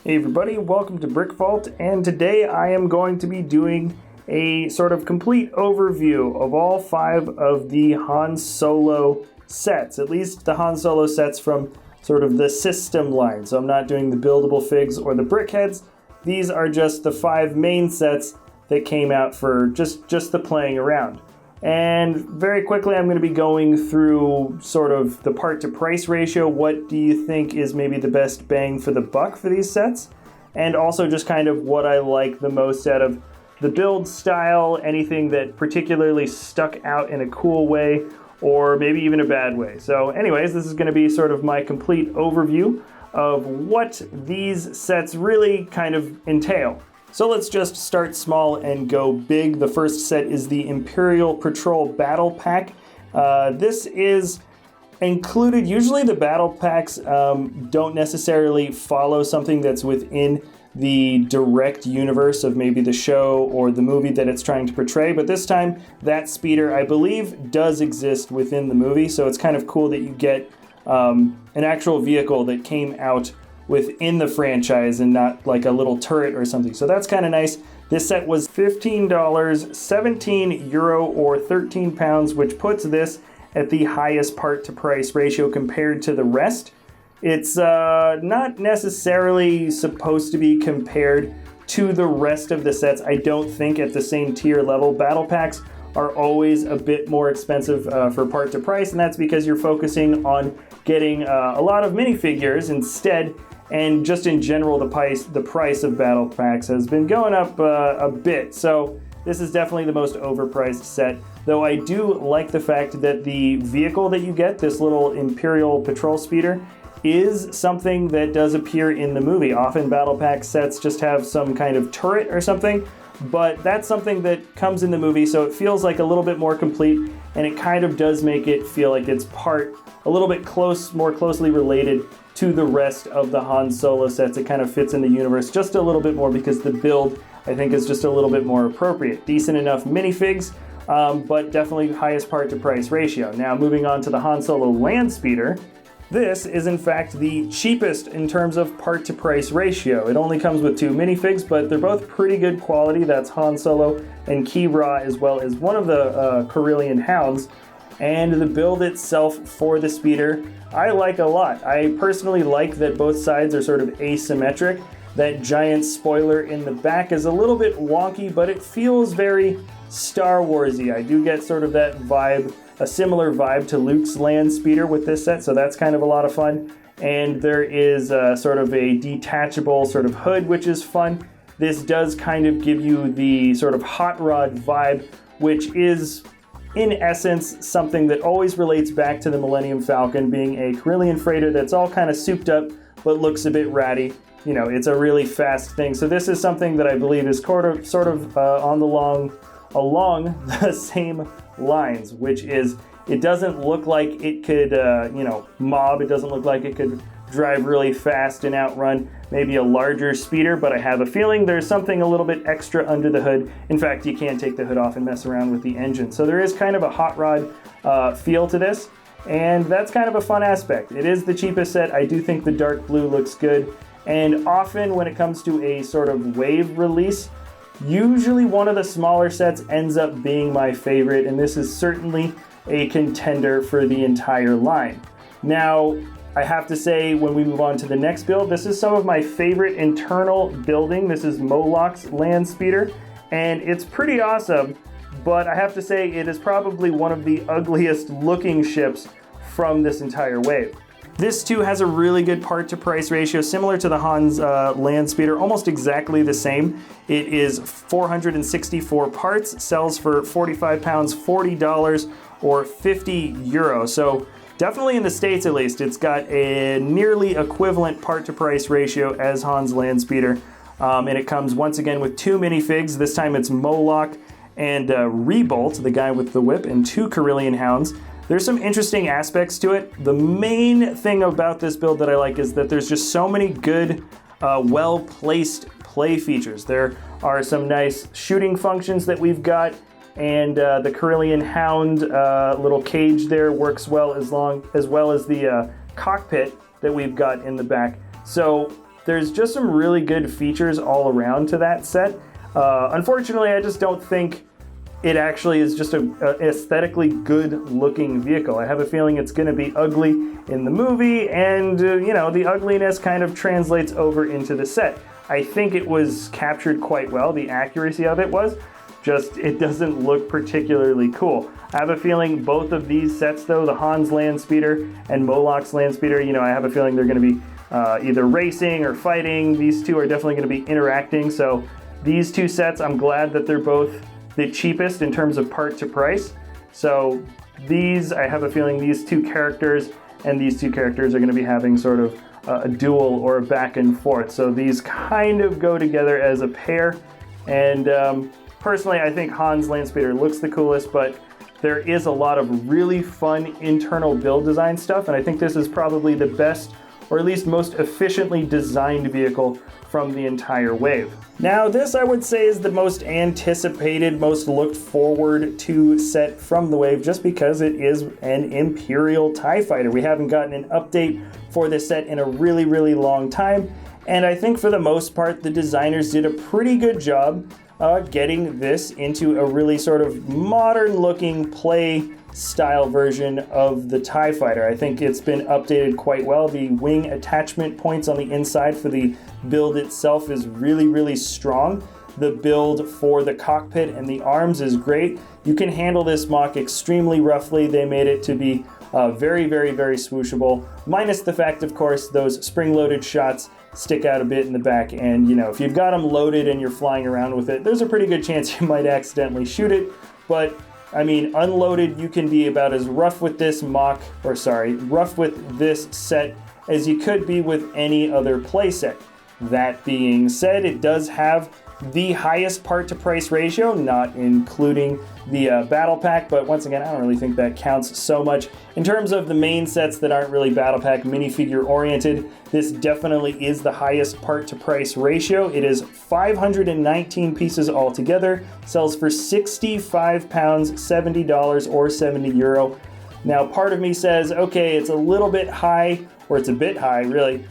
Hey everybody, welcome to Brick Vault, and today I am going to be doing a sort of complete overview of all 5 of the Han Solo sets, at least the Han Solo sets from sort of the system line. So I'm not doing the buildable figs or the brickheads. These are just the 5 main sets that came out for just the playing around. And very quickly I'm going to be going through sort of the part to price ratio. What do you think is maybe the best bang for the buck for these sets? And also just kind of what I like the most out of the build style, anything that particularly stuck out in a cool way or maybe even a bad way. So anyways, this is going to be sort of my complete overview of what these sets really kind of entail. So let's just start small and go big. The first set is the Imperial Patrol Battle Pack. This is included, usually the battle packs don't necessarily follow something that's within the direct universe of maybe the show or the movie that it's trying to portray, but this time that speeder, I believe, does exist within the movie, so it's kind of cool that you get an actual vehicle that came out within the franchise and not like a little turret or something. So that's kind of nice. This set was $15, 17 euro or 13 pounds, which puts this at the highest part to price ratio compared to the rest. It's not necessarily supposed to be compared to the rest of the sets. I don't think at the same tier level. Battle packs are always a bit more expensive for part to price, and that's because you're focusing on getting a lot of minifigures instead. And just in general, the price of battle packs has been going up a bit. So this is definitely the most overpriced set. Though I do like the fact that the vehicle that you get, this little Imperial Patrol Speeder, is something that does appear in the movie. Often battle pack sets just have some kind of turret or something, but that's something that comes in the movie, so it feels like a little bit more complete, and it kind of does make it feel like it's a little bit more closely related to the rest of the Han Solo sets. It kind of fits in the universe just a little bit more because the build, I think, is just a little bit more appropriate. Decent enough minifigs, but definitely highest part to price ratio. Now moving on to the Han Solo Landspeeder. This is in fact the cheapest in terms of part to price ratio. It only comes with 2 minifigs, but they're both pretty good quality. That's Han Solo and Mira, as well as one of the Corellian Hounds. And the build itself for the speeder, I like a lot. I personally like that both sides are sort of asymmetric. That giant spoiler in the back is a little bit wonky, but it feels very Star Wars-y. I do get sort of that vibe, a similar vibe to Luke's Landspeeder with this set, so that's kind of a lot of fun. And there is sort of a detachable sort of hood, which is fun. This does kind of give you the sort of hot rod vibe, which is in essence something that always relates back to the Millennium Falcon, being a Corellian freighter that's all kind of souped up but looks a bit ratty. You know, it's a really fast thing. So this is something that I believe is sort of along the same lines, which is it doesn't look like it could mob. It doesn't look like it could drive really fast and outrun maybe a larger speeder, but I have a feeling there's something a little bit extra under the hood. In fact, you can take the hood off and mess around with the engine. So there is kind of a hot rod feel to this, and that's kind of a fun aspect. It is the cheapest set. I do think the dark blue looks good, and often when it comes to a sort of wave release, usually one of the smaller sets ends up being my favorite, and this is certainly a contender for the entire line. Now, I have to say, when we move on to the next build, this is some of my favorite internal building. This is Moloch Landspeeder, and it's pretty awesome, but I have to say it is probably one of the ugliest looking ships from this entire wave. This too has a really good part to price ratio, similar to the Han's Landspeeder, almost exactly the same. It is 464 parts, sells for 45 pounds, $40 or 50 euros. So definitely in the States at least, it's got a nearly equivalent part to price ratio as Han's Landspeeder. And it comes once again with 2 minifigs. This time it's Moloch and Rebolt, the guy with the whip, and 2 Corellian Hounds. There's some interesting aspects to it. The main thing about this build that I like is that there's just so many good, well-placed play features. There are some nice shooting functions that we've got, and the Corellian Hound little cage there works well, as well as the cockpit that we've got in the back. So there's just some really good features all around to that set. Unfortunately, I just don't think it actually is just a aesthetically good looking vehicle. I have a feeling it's going to be ugly in the movie, and you know, the ugliness kind of translates over into the set. I think it was captured quite well. The accuracy of it was just, it doesn't look particularly cool. I have a feeling both of these sets though, the Han's Landspeeder and Moloch's Landspeeder, you know, I have a feeling they're going to be either racing or fighting. These two are definitely going to be interacting. So these two sets, I'm glad that they're both the cheapest in terms of part to price. So these, I have a feeling these two characters and these two characters are going to be having sort of a duel or a back and forth. So these kind of go together as a pair. And personally, I think Han's Landspeeder looks the coolest, but there is a lot of really fun internal build design stuff. And I think this is probably the best, or at least most efficiently designed vehicle from the entire wave. Now this, I would say, is the most anticipated, most looked forward to set from the wave, just because it is an Imperial TIE Fighter. We haven't gotten an update for this set in a really, really long time, and I think for the most part the designers did a pretty good job getting this into a really sort of modern looking play style version of the TIE Fighter. I think it's been updated quite well. The wing attachment points on the inside for the build itself is really, really strong. The build for the cockpit and the arms is great. You can handle this MOC extremely roughly. They made it to be very, very, very swooshable, minus the fact, of course, those spring-loaded shots stick out a bit in the back, and you know, if you've got them loaded and you're flying around with it, there's a pretty good chance you might accidentally shoot it. But I mean, unloaded, you can be about as rough with this rough with this set as you could be with any other playset. That being said, it does have the highest part to price ratio, not including the battle pack, but once again, I don't really think that counts so much. In terms of the main sets that aren't really battle pack minifigure oriented, this definitely is the highest part to price ratio. It is 519 pieces altogether, sells for £65, $70 or €70. Now, part of me says, okay, it's a little bit high, or it's a bit high really,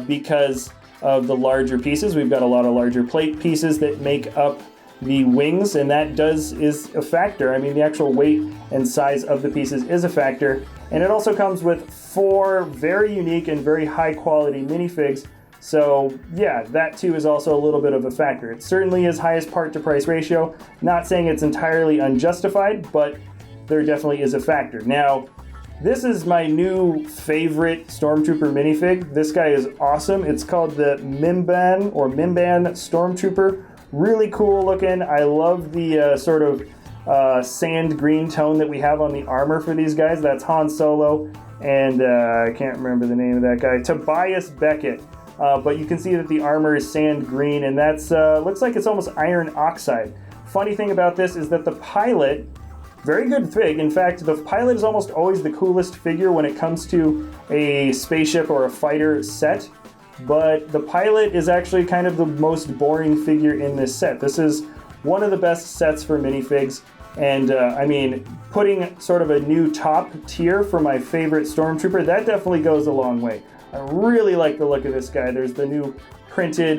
because of the larger pieces. We've got a lot of larger plate pieces that make up the wings, and that is a factor. I mean, the actual weight and size of the pieces is a factor, and it also comes with 4 very unique and very high quality minifigs. So yeah, that too is also a little bit of a factor. It certainly is highest part to price ratio. Not saying it's entirely unjustified, but there definitely is a factor. Now, this is my new favorite Stormtrooper minifig. This guy is awesome. It's called the MinBan Stormtrooper. Really cool looking. I love the sort of sand green tone that we have on the armor for these guys. That's Han Solo, and I can't remember the name of that guy. Tobias Beckett. But you can see that the armor is sand green, and that's looks like it's almost iron oxide. Funny thing about this is that the pilot, very good fig. In fact, the pilot is almost always the coolest figure when it comes to a spaceship or a fighter set, but the pilot is actually kind of the most boring figure in this set. This is one of the best sets for minifigs, and I mean, putting sort of a new top tier for my favorite Stormtrooper, that definitely goes a long way. I really like the look of this guy. There's the new printed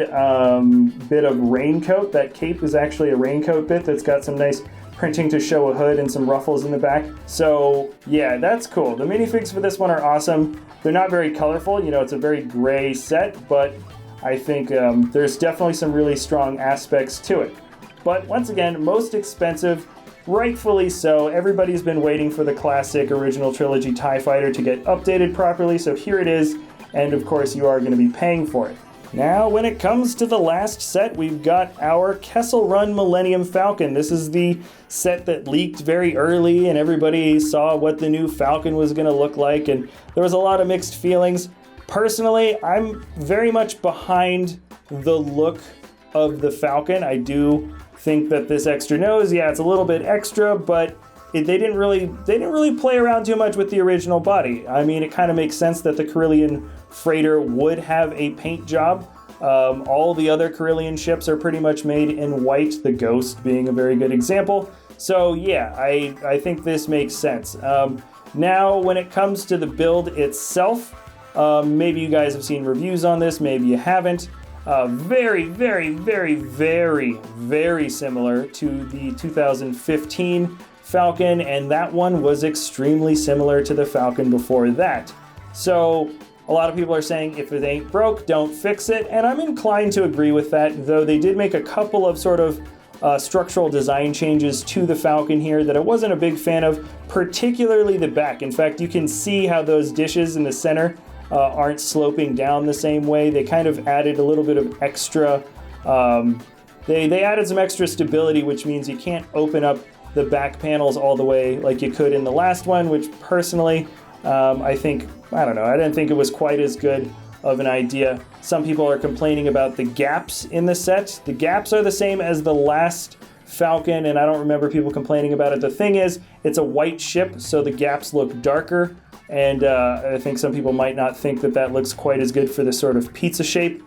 bit of raincoat. That cape is actually a raincoat bit that's got some nice printing to show a hood and some ruffles in the back. So yeah, that's cool. The minifigs for this one are awesome. They're not very colorful, you know, it's a very gray set, but I think there's definitely some really strong aspects to it. But once again, most expensive, rightfully so. Everybody's been waiting for the classic original trilogy TIE Fighter to get updated properly, so here it is, and of course you are going to be paying for it. Now, when it comes to the last set, we've got our Kessel Run Millennium Falcon. This is the set that leaked very early, and everybody saw what the new Falcon was going to look like, and there was a lot of mixed feelings. Personally, I'm very much behind the look of the Falcon. I do think that this extra nose, yeah, it's a little bit extra, but they didn't really play around too much with the original body. I mean, it kind of makes sense that the Corellian freighter would have a paint job. All the other Corellian ships are pretty much made in white, the Ghost being a very good example. So yeah, I think this makes sense. Now, when it comes to the build itself, Maybe you guys have seen reviews on this, maybe you haven't. Very, very, very, very, very similar to the 2015 Falcon, and that one was extremely similar to the Falcon before that. So a lot of people are saying if it ain't broke, don't fix it, and I'm inclined to agree with that, though they did make a couple of sort of structural design changes to the Falcon here that I wasn't a big fan of, particularly the back. In fact, you can see how those dishes in the center aren't sloping down the same way. They kind of added a little bit of extra, they added some extra stability, which means you can't open up the back panels all the way like you could in the last one, which personally, I didn't think it was quite as good of an idea. Some people are complaining about the gaps in the set. The gaps are the same as the last Falcon, and I don't remember people complaining about it. The thing is, it's a white ship, so the gaps look darker, and I think some people might not think that that looks quite as good for this sort of pizza shape.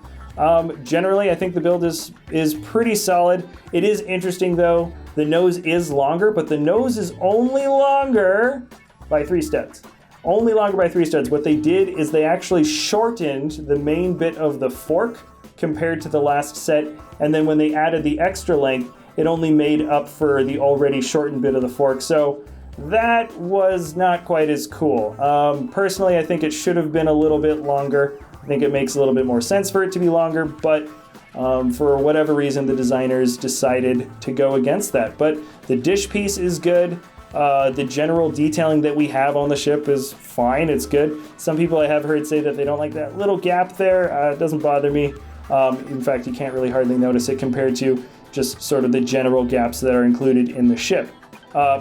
Generally, I think the build is pretty solid. It is interesting, though. The nose is longer, but the nose is only longer by 3 studs. Only longer by 3 studs. What they did is they actually shortened the main bit of the fork compared to the last set, and then when they added the extra length, it only made up for the already shortened bit of the fork. So that was not quite as cool. Personally, I think it should have been a little bit longer. I think it makes a little bit more sense for it to be longer, but for whatever reason, the designers decided to go against that. But the dish piece is good. The general detailing that we have on the ship is fine. It's good. Some people I have heard say that they don't like that little gap there. It doesn't bother me. In fact, you can't really hardly notice it compared to just sort of the general gaps that are included in the ship.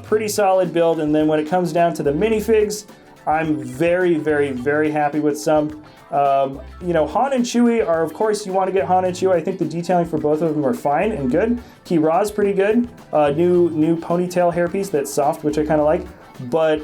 Pretty solid build. And then when it comes down to the minifigs, I'm very, very, very happy with some. Han and Chewie are, of course, you want to get Han and Chewie. I think the detailing for both of them are fine and good. Ki-Ra's pretty good. New ponytail hairpiece that's soft, which I kind of like. But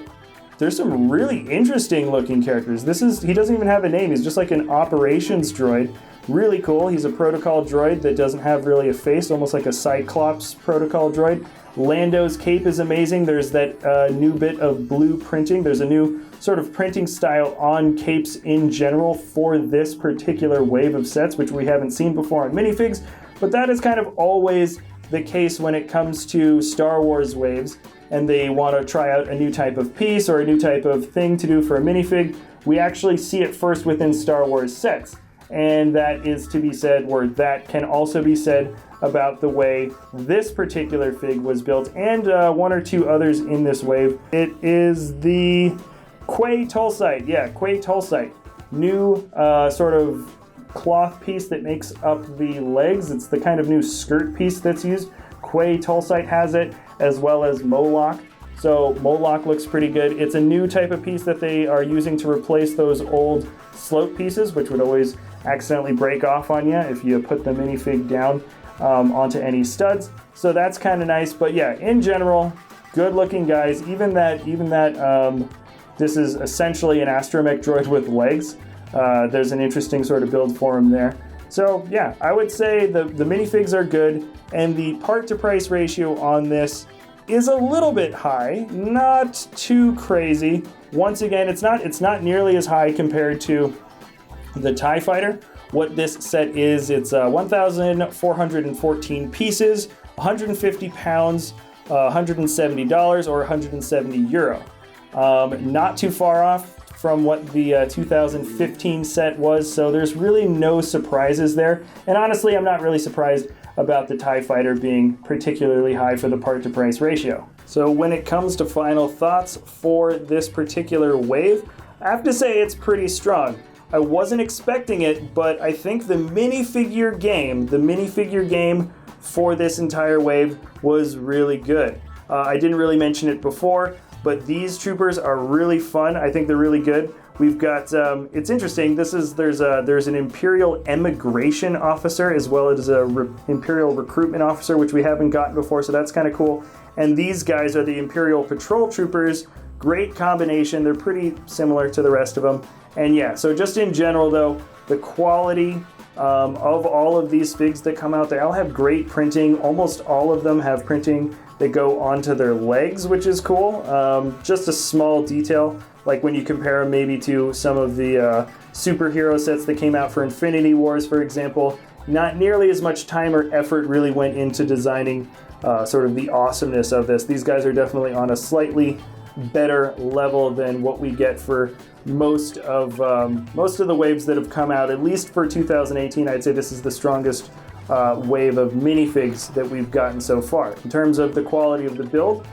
there's some really interesting looking characters. He doesn't even have a name. He's just like an operations droid. Really cool. He's a protocol droid that doesn't have really a face, almost like a Cyclops protocol droid. Lando's cape is amazing. There's that new bit of blue printing. There's a new sort of printing style on capes in general for this particular wave of sets, which we haven't seen before on minifigs, but that is kind of always the case when it comes to Star Wars waves, and they want to try out a new type of piece or a new type of thing to do for a minifig. We actually see it first within Star Wars sets, and that is to be said, or that can also be said about the way this particular fig was built, and one or two others in this wave. It is the Quay Tulsite. Yeah, Quay Tulsite. New sort of cloth piece that makes up the legs. It's the kind of new skirt piece that's used. Quay Tulsite has it, as well as Moloch. So Moloch looks pretty good. It's a new type of piece that they are using to replace those old slope pieces, which would always accidentally break off on you if you put the minifig down onto any studs. So that's kind of nice. But yeah, in general, good looking guys. Even that this is essentially an astromech droid with legs. There's an interesting sort of build for him there. So yeah, I would say the minifigs are good, and the part to price ratio on this is a little bit high, not too crazy. Once again, it's not nearly as high compared to the TIE Fighter. What this set is, it's 1,414 pieces, 150 pounds, $170 or 170 euro. Not too far off from what the 2015 set was, so there's really no surprises there. And honestly, I'm not really surprised about the TIE Fighter being particularly high for the part to price ratio. So when it comes to final thoughts for this particular wave, I have to say it's pretty strong. I wasn't expecting it, but I think the minifigure game for this entire wave was really good. I didn't really mention it before, but these troopers are really fun. I think they're really good. We've got, it's interesting, there's an Imperial Emigration Officer as well as a Imperial Recruitment Officer, which we haven't gotten before, so that's kind of cool. And these guys are the Imperial Patrol Troopers. Great combination. They're pretty similar to the rest of them. And yeah, so just in general though, the quality of all of these figs that come out. They all have great printing. Almost all of them have printing that go onto their legs, which is cool. Just a small detail, like when you compare them maybe to some of the superhero sets that came out for Infinity Wars, for example. Not nearly as much time or effort really went into designing sort of the awesomeness of this. These guys are definitely on a slightly better level than what we get for most of the waves that have come out, at least for 2018. I'd say this is the strongest wave of minifigs that we've gotten so far. In terms of the quality of the build,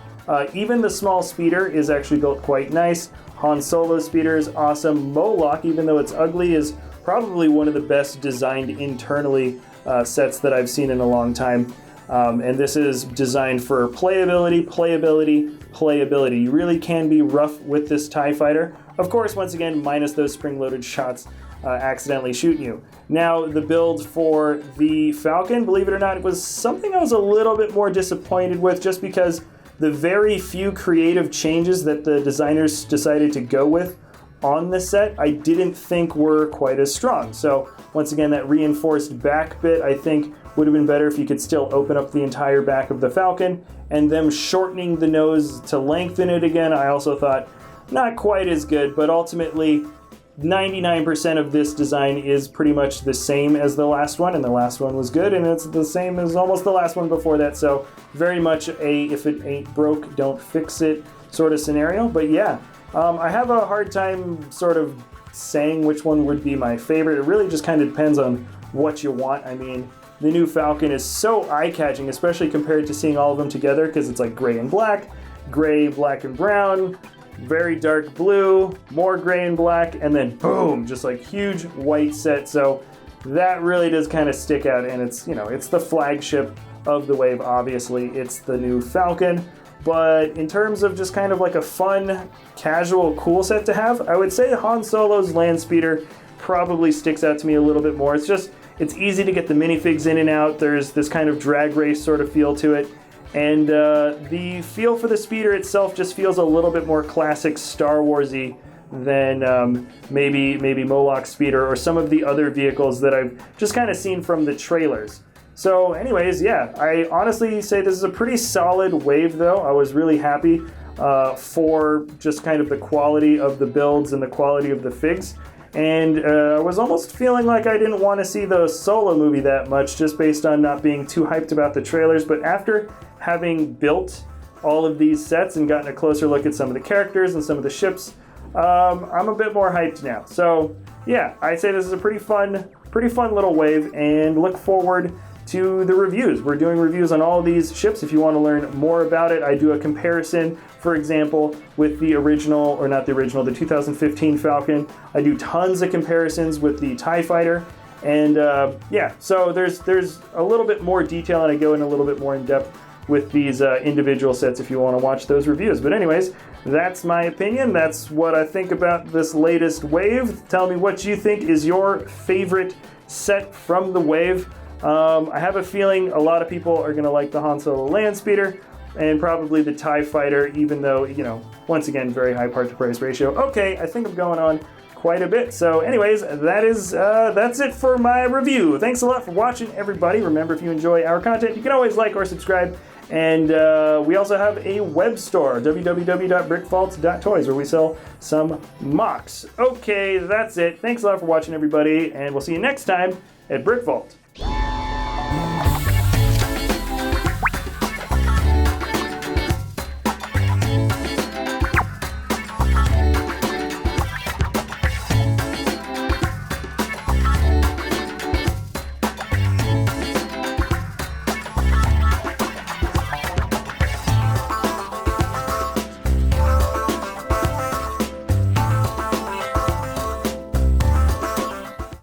even the small speeder is actually built quite nice. Han Solo speeder is awesome. Moloch, even though it's ugly, is probably one of the best designed internally sets that I've seen in a long time. And this is designed for playability, playability, playability. You really can be rough with this TIE Fighter. Of course, once again, minus those spring-loaded shots accidentally shooting you. Now, the build for the Falcon, believe it or not, it was something I was a little bit more disappointed with, just because the very few creative changes that the designers decided to go with on the set, I didn't think were quite as strong. So once again, that reinforced back bit, I think, would have been better if you could still open up the entire back of the Falcon, and them shortening the nose to lengthen it again, I also thought not quite as good, but ultimately 99% of this design is pretty much the same as the last one, and the last one was good, and it's the same as almost the last one before that, so very much a if it ain't broke, don't fix it sort of scenario. But yeah, I have a hard time sort of saying which one would be my favorite. It really just kind of depends on what you want. I mean, the new Falcon is so eye-catching, especially compared to seeing all of them together, because it's like gray and black, gray, black and brown, very dark blue, more gray and black, and then boom, just like huge white set. So that really does kind of stick out, and it's, you know, it's the flagship of the wave. Obviously, it's the new Falcon. But in terms of just kind of like a fun, casual, cool set to have, I would say Han Solo's Landspeeder probably sticks out to me a little bit more. It's easy to get the minifigs in and out. There's this kind of drag race sort of feel to it. And the feel for the speeder itself just feels a little bit more classic Star Wars-y than maybe Moloch Speeder or some of the other vehicles that I've just kind of seen from the trailers. So anyways, yeah, I honestly say this is a pretty solid wave, though. I was really happy for just kind of the quality of the builds and the quality of the figs. And I was almost feeling like I didn't want to see the Solo movie that much, just based on not being too hyped about the trailers. But after having built all of these sets and gotten a closer look at some of the characters and some of the ships, I'm a bit more hyped now. So yeah, I'd say this is a pretty fun little wave, and look forward to the reviews. We're doing reviews on all of these ships. If you want to learn more about it, I do a comparison, for example, with the original, or not the original, the 2015 Falcon. I do tons of comparisons with the TIE Fighter. And yeah, so there's a little bit more detail, and I go in a little bit more in depth with these individual sets if you want to watch those reviews. But anyways, that's my opinion. That's what I think about this latest wave. Tell me what you think is your favorite set from the wave. I have a feeling a lot of people are going to like the Han Solo Landspeeder and probably the TIE Fighter, even though, you know, once again, very high part-to-price ratio. Okay, I think I'm going on quite a bit. So anyways, that's it for my review. Thanks a lot for watching, everybody. Remember, if you enjoy our content, you can always like or subscribe. And we also have a web store, www.brickvault.toys, where we sell some mocks. Okay, that's it. Thanks a lot for watching, everybody, and we'll see you next time at Brick Vault.